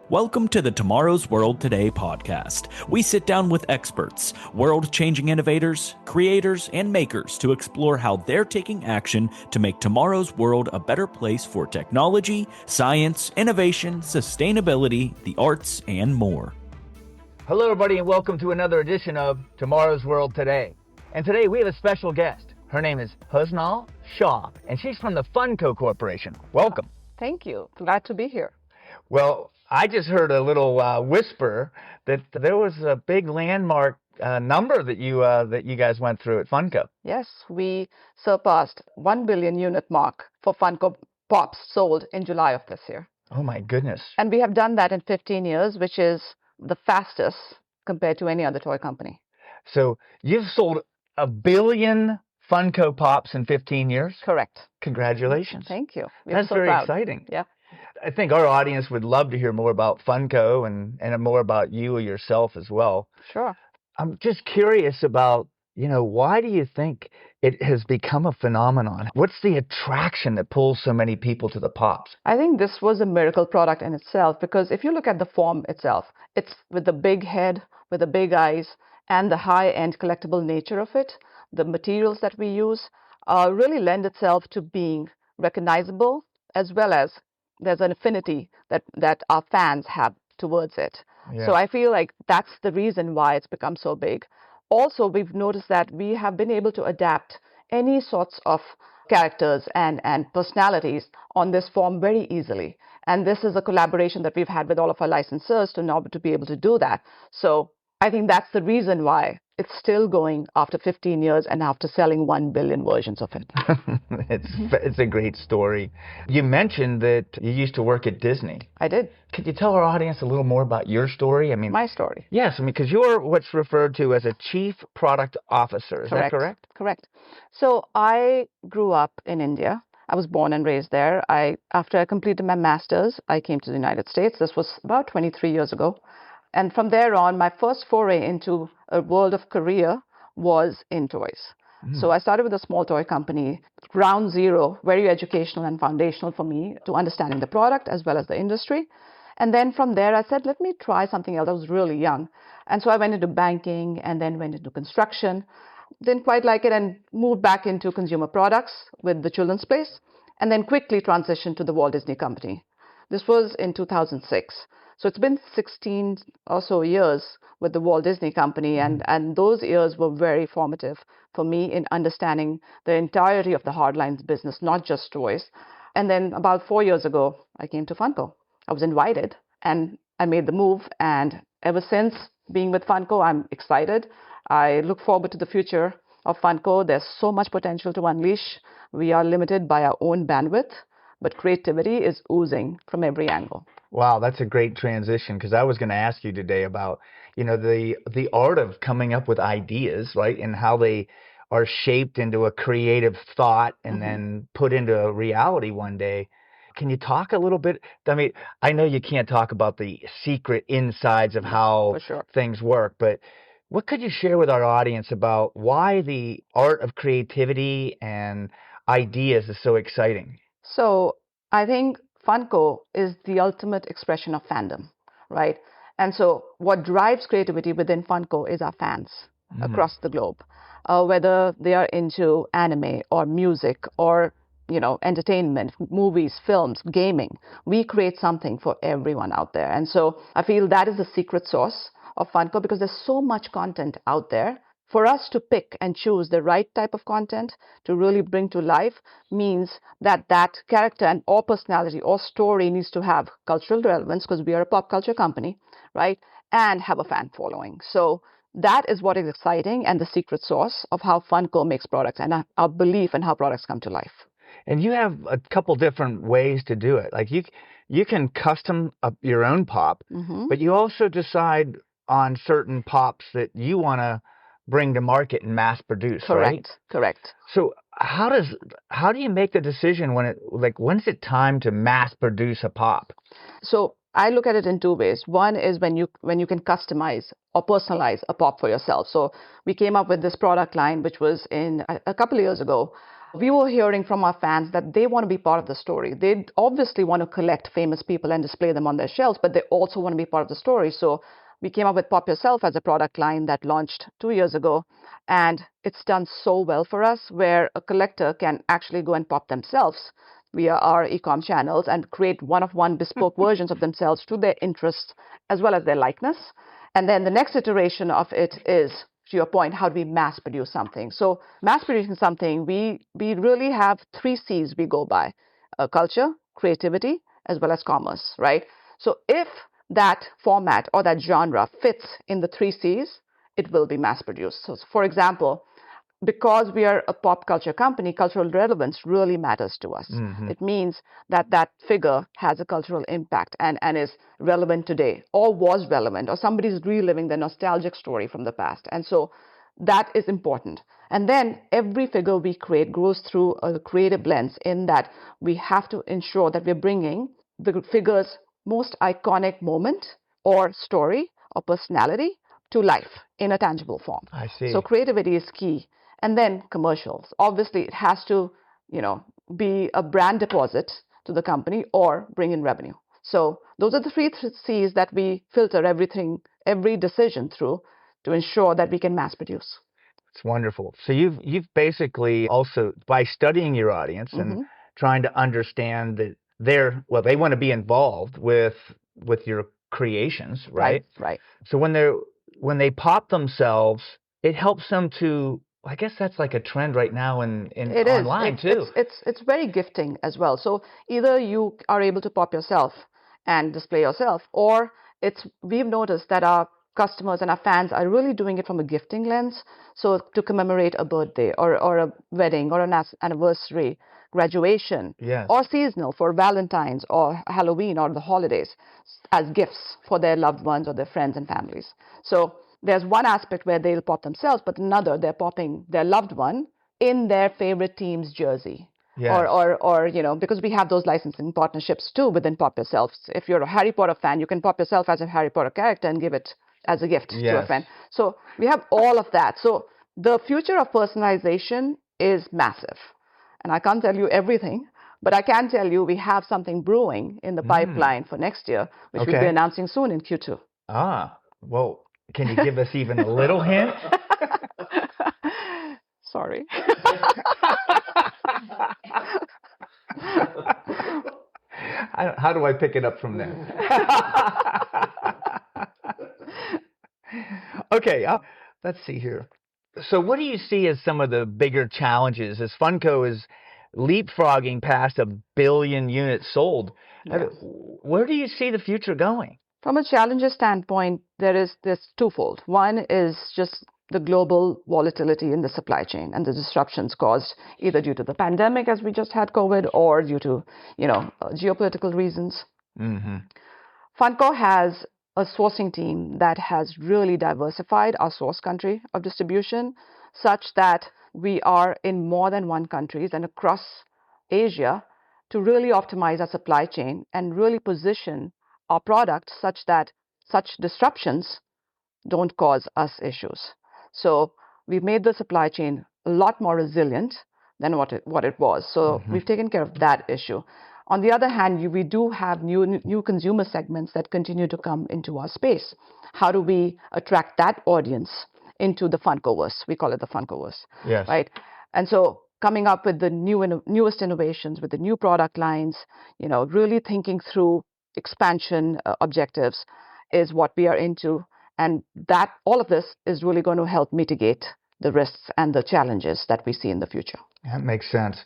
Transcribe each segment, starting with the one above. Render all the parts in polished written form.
Welcome to the Tomorrow's World Today podcast. We sit down with experts, world-changing innovators, creators, and makers to explore how they're taking action to make tomorrow's world a better place for technology, science, innovation, sustainability, the arts, and more. Hello, everybody, and welcome to another edition of Tomorrow's World Today. And today we have a special guest. Her name is Husnal Shaw, and she's from the Funko Corporation. Welcome. Thank you. Glad to be here. Well, I just heard a little whisper that there was a big landmark number that you guys went through at Funko. Yes, we surpassed 1 billion unit mark for Funko Pops sold in July of this year. Oh my goodness. And we have done that in 15 years, which is the fastest compared to any other toy company. So you've sold 1 billion Funko Pops in 15 years? Correct. Congratulations. Thank you. That's so very exciting. Yeah. I think our audience would love to hear more about Funko and more about you or yourself as well. Sure. I'm just curious about, why do you think it has become a phenomenon? What's the attraction that pulls so many people to the Pops? I think this was a miracle product in itself, because if you look at the form itself, it's with the big head, with the big eyes, and the high-end collectible nature of it. The materials that we use really lend itself to being recognizable, as well as there's an affinity that our fans have towards it. Yeah. So I feel like that's the reason why it's become so big. Also, we've noticed that we have been able to adapt any sorts of characters and personalities on this form very easily. And this is a collaboration that we've had with all of our licensors to be able to do that. So I think that's the reason why it's still going after 15 years and after selling 1 billion versions of it. It's a great story. You mentioned that you used to work at Disney. I did. Could you tell our audience a little more about your story? My story. Yes, because you're what's referred to as a Chief Product Officer. Is that correct? Correct. So I grew up in India. I was born and raised there. After I completed my master's, I came to the United States. This was about 23 years ago. And from there on, my first foray into a world of career was in toys. So I started with a small toy company, ground zero, very educational and foundational for me to understanding the product as well as the industry. And then from there, I said, let me try something else. I was really young. And so I went into banking and then went into construction. Didn't quite like it and moved back into consumer products with the Children's Place, and then quickly transitioned to the Walt Disney Company. This was in 2006. So it's been 16 or so years with the Walt Disney Company, and those years were very formative for me in understanding the entirety of the hardlines business, not just toys. And then about 4 years ago, I came to Funko. I was invited, and I made the move. And ever since being with Funko, I'm excited. I look forward to the future of Funko. There's so much potential to unleash. We are limited by our own bandwidth, but creativity is oozing from every angle. Wow, that's a great transition, because I was going to ask you today about, the art of coming up with ideas, right, and how they are shaped into a creative thought and then put into a reality one day. Can you talk a little bit? I know you can't talk about the secret insides of how things work, but what could you share with our audience about why the art of creativity and ideas is so exciting? So I think Funko is the ultimate expression of fandom, right? And so what drives creativity within Funko is our fans across the globe, whether they are into anime or music or, entertainment, movies, films, gaming. We create something for everyone out there. And so I feel that is the secret sauce of Funko, because there's so much content out there. For us to pick and choose the right type of content to really bring to life means that character or personality or story needs to have cultural relevance, because we are a pop culture company, right? And have a fan following. So that is what is exciting and the secret sauce of how Funko makes products and our belief in how products come to life. And you have a couple different ways to do it. Like you can custom up your own pop, but you also decide on certain pops that you want to bring to market and mass produce, right? Correct. So how do you make the decision when's it time to mass produce a pop? So I look at it in two ways. One is when you can customize or personalize a pop for yourself. So we came up with this product line, which was in a couple of years ago, We were hearing from our fans that they want to be part of the story. They obviously want to collect famous people and display them on their shelves, but they also want to be part of the story. So we came up with Pop Yourself as a product line that launched 2 years ago. And it's done so well for us, where a collector can actually go and pop themselves via our e-com channels and create one-of-one bespoke versions of themselves to their interests as well as their likeness. And then the next iteration of it is, to your point, how do we mass produce something? So mass producing something, we really have 3 C's we go by: culture, creativity, as well as commerce, right? So if that format or that genre fits in the 3 C's, it will be mass produced. So for example, because we are a pop culture company, cultural relevance really matters to us. It means that that figure has a cultural impact and is relevant today, or was relevant, or somebody's reliving the nostalgic story from the past. And so that is important. And then every figure we create goes through a creative lens, in that we have to ensure that we're bringing the figure's most iconic moment or story or personality to life in a tangible form. I see. So creativity is key. And then commercials. Obviously, it has to, be a brand deposit to the company or bring in revenue. So those are the 3 C's that we filter every decision through to ensure that we can mass produce. It's wonderful. So you've basically also, by studying your audience and trying to understand that they want to be involved with your creations, right? Right. So when they pop themselves, it helps them to, I guess that's like a trend right now in It online is. too. It's very gifting as well. So either you are able to pop yourself and display yourself, or we've noticed that our customers and our fans are really doing it from a gifting lens. So to commemorate a birthday or a wedding or an anniversary, graduation, Yes. or seasonal for Valentine's or Halloween or the holidays, as gifts for their loved ones or their friends and families. So there's one aspect where they'll pop themselves, but another, they're popping their loved one in their favorite team's jersey. Yes. Or because we have those licensing partnerships too within Pop Yourself. If you're a Harry Potter fan, you can pop yourself as a Harry Potter character and give it as a gift to a friend. So we have all of that. So the future of personalization is massive. And I can't tell you everything, but I can tell you we have something brewing in the pipeline for next year, which we'll be announcing soon in Q2. Well, can you give us even a little hint? Sorry. How do I pick it up from there? Okay, let's see here. So what do you see as some of the bigger challenges as Funko is leapfrogging past 1 billion units sold? Yes. Where do you see the future going? From a challenger standpoint, there's twofold. One is just the global volatility in the supply chain and the disruptions caused either due to the pandemic, as we just had COVID, or due to geopolitical reasons. Funko has a sourcing team that has really diversified our source country of distribution, such that we are in more than one countries and across Asia to really optimize our supply chain and really position our product such that such disruptions don't cause us issues. So we've made the supply chain a lot more resilient than what it was. So we've taken care of that issue. On the other hand, we do have new consumer segments that continue to come into our space. How do we attract that audience into the Funkoverse? We call it the Funkoverse. Yes. Right. And so coming up with the newest innovations, with the new product lines, really thinking through expansion objectives is what we are into. And that all of this is really going to help mitigate the risks and the challenges that we see in the future. That makes sense.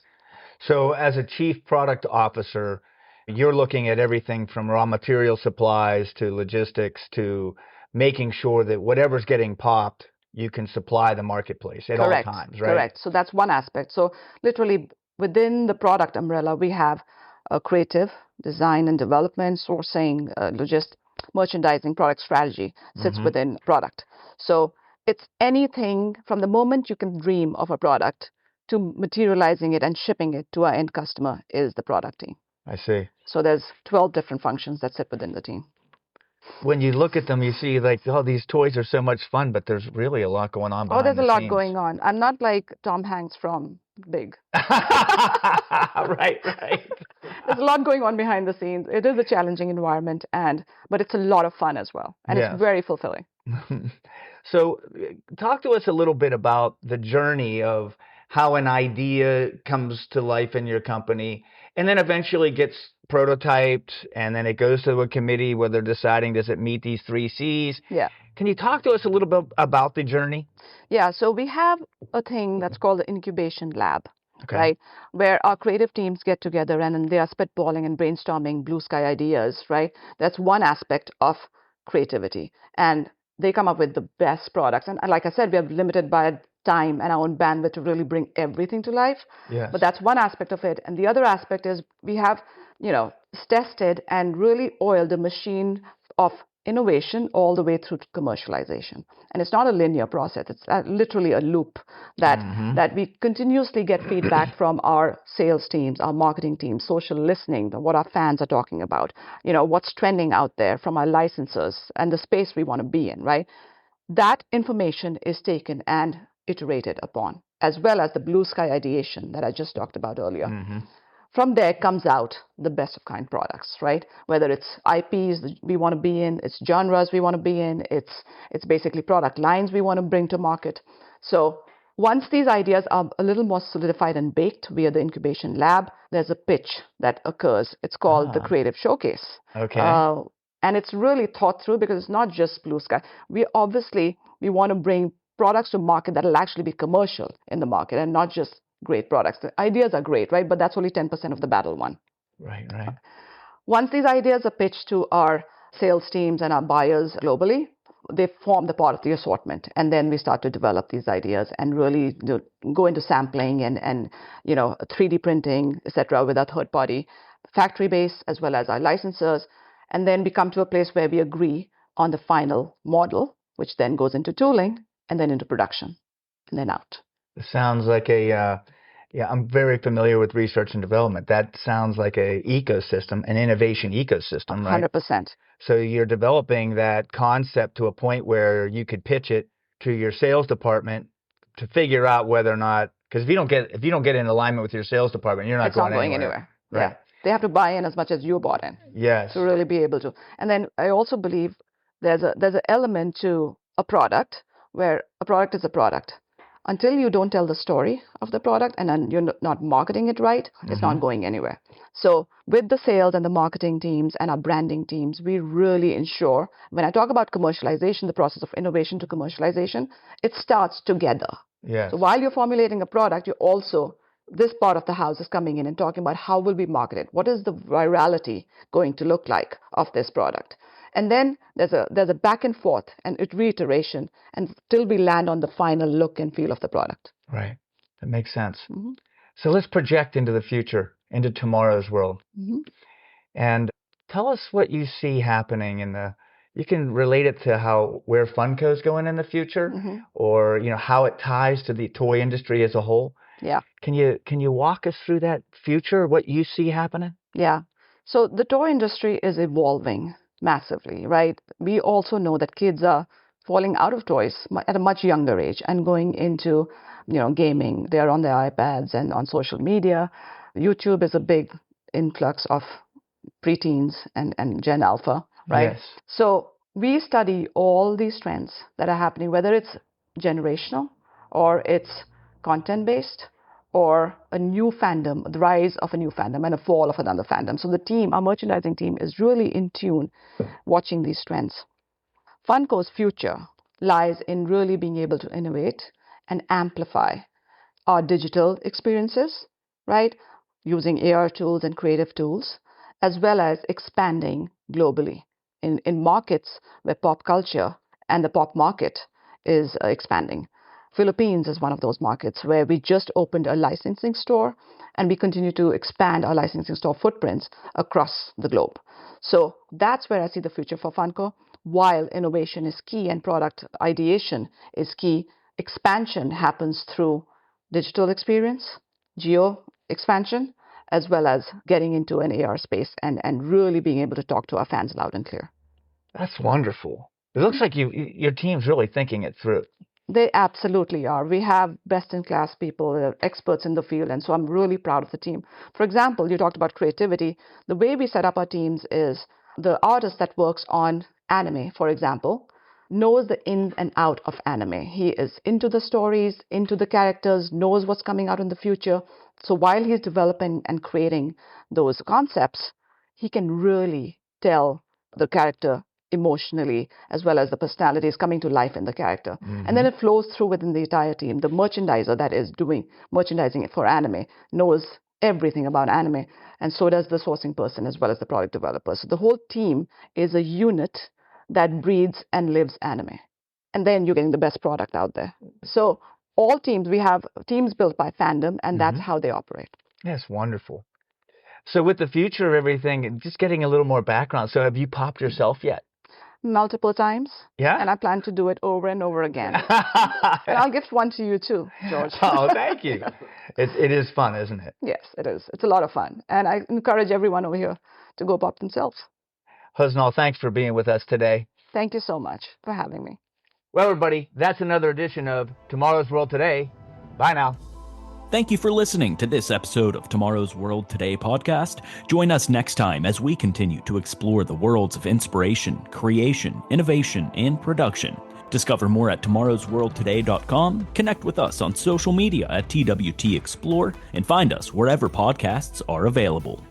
So as a chief product officer, you're looking at everything from raw material supplies to logistics to making sure that whatever's getting popped, you can supply the marketplace at all times, right? Correct. So that's one aspect. So literally within the product umbrella, we have creative, design and development, sourcing, logistics, merchandising, product strategy sits within product. So it's anything from the moment you can dream of a product to materializing it and shipping it to our end customer is the product team. I see. So there's 12 different functions that sit within the team. when you look at them, you see like, oh, these toys are so much fun, but there's really a lot going on Oh, behind there's a the lot scenes. going on. I'm not like Tom Hanks from Big. Right, right. There's a lot going on behind the scenes. It is a challenging environment, but it's a lot of fun as well, and it's Yes. very fulfilling. So, talk to us a little bit about the journey of how an idea comes to life in your company and then eventually gets prototyped and then it goes to a committee where they're deciding, does it meet these 3 Cs? Yeah. Can you talk to us a little bit about the journey? Yeah, so we have a thing that's called the incubation lab, Okay. right? Where our creative teams get together and then they are spitballing and brainstorming blue sky ideas, right? That's one aspect of creativity. And they come up with the best products. And like I said, we are limited by time and our own bandwidth to really bring everything to life. Yes. But that's one aspect of it. And the other aspect is we have, tested and really oiled the machine of innovation all the way through to commercialization. And it's not a linear process. It's literally a loop that we continuously get feedback from our sales teams, our marketing teams, social listening, what our fans are talking about, what's trending out there from our licensors and the space we want to be in, right? That information is taken and iterated upon, as well as the blue sky ideation that I just talked about earlier. From there comes out the best of kind products, right? Whether it's IPs that we want to be in, it's genres we want to be in, it's basically product lines we want to bring to market. So once these ideas are a little more solidified and baked via the incubation lab, there's a pitch that occurs. It's called the creative showcase. Okay. And it's really thought through because it's not just blue sky. We want to bring products to market that will actually be commercial in the market and not just great products. The ideas are great, right? But that's only 10% of the battle won. Right, right. Once these ideas are pitched to our sales teams and our buyers globally, they form the part of the assortment. And then we start to develop these ideas and really go into sampling and 3D printing, etc., with our third party factory base as well as our licensors. And then we come to a place where we agree on the final model, which then goes into tooling and then into production and then out. It sounds like I'm very familiar with research and development. That sounds like an ecosystem, an innovation ecosystem, right? 100%. So you're developing that concept to a point where you could pitch it to your sales department to figure out whether or not, because if you don't get in alignment with your sales department, you're not It's not going anywhere. Right. Yeah. They have to buy in as much as you bought in. Yes. To really be able to. And then I also believe there's an element to a product where a product is a product. Until you don't tell the story of the product and then you're not marketing it right, it's not going anywhere. So with the sales and the marketing teams and our branding teams, we really ensure, when I talk about commercialization, the process of innovation to commercialization, it starts together. Yes. So while you're formulating a product, this part of the house is coming in and talking about how will we market it? What is the virality going to look like of this product? And then there's a back and forth and reiteration until we land on the final look and feel of the product. Right. That makes sense. So let's project into the future, into tomorrow's world. And tell us what you see happening you can relate it to where Funko is going in the future or, how it ties to the toy industry as a whole. Yeah. Can you walk us through that future, what you see happening? Yeah. So the toy industry is evolving massively, right? We also know that kids are falling out of toys at a much younger age and going into, gaming. They are on their iPads and on social media. YouTube is a big influx of preteens and Gen Alpha, right? Yes. So we study all these trends that are happening, whether it's generational or it's content-based or a new fandom, the rise of a new fandom and a fall of another fandom. So our merchandising team is really in tune watching these trends. Funko's future lies in really being able to innovate and amplify our digital experiences, right? Using AR tools and creative tools, as well as expanding globally in markets where pop culture and the pop market is expanding. Philippines is one of those markets where we just opened a licensing store and we continue to expand our licensing store footprints across the globe. So that's where I see the future for Funko. While innovation is key and product ideation is key, expansion happens through digital experience, geo expansion, as well as getting into an AR space and really being able to talk to our fans loud and clear. That's wonderful. It looks like your team's really thinking it through. They absolutely are. We have best-in-class people, experts in the field, and so I'm really proud of the team. For example, you talked about creativity. The way we set up our teams is the artist that works on anime, for example, knows the ins and out of anime. He is into the stories, into the characters, knows what's coming out in the future. So while he's developing and creating those concepts, he can really tell the character emotionally as well as the personality is coming to life in the character. And then it flows through within the entire team. The merchandiser that is doing merchandising for anime knows everything about anime, and so does the sourcing person as well as the product developer. So the whole team is a unit that breathes and lives anime. And then you're getting the best product out there. So all teams, we have teams built by fandom, and that's how they operate. That's wonderful. So with the future of everything, just getting a little more background. So have you popped yourself yet? Multiple times. Yeah? And I plan to do it over and over again. And I'll gift one to you too, George. Oh, thank you. It is fun, isn't it? Yes, it is. It's a lot of fun. And I encourage everyone over here to go pop themselves. Husnal, thanks for being with us today. Thank you so much for having me. Well, everybody, that's another edition of Tomorrow's World Today. Bye now. Thank you for listening to this episode of Tomorrow's World Today podcast. Join us next time as we continue to explore the worlds of inspiration, creation, innovation, and production. Discover more at tomorrowsworldtoday.com, connect with us on social media at TWT Explore, and find us wherever podcasts are available.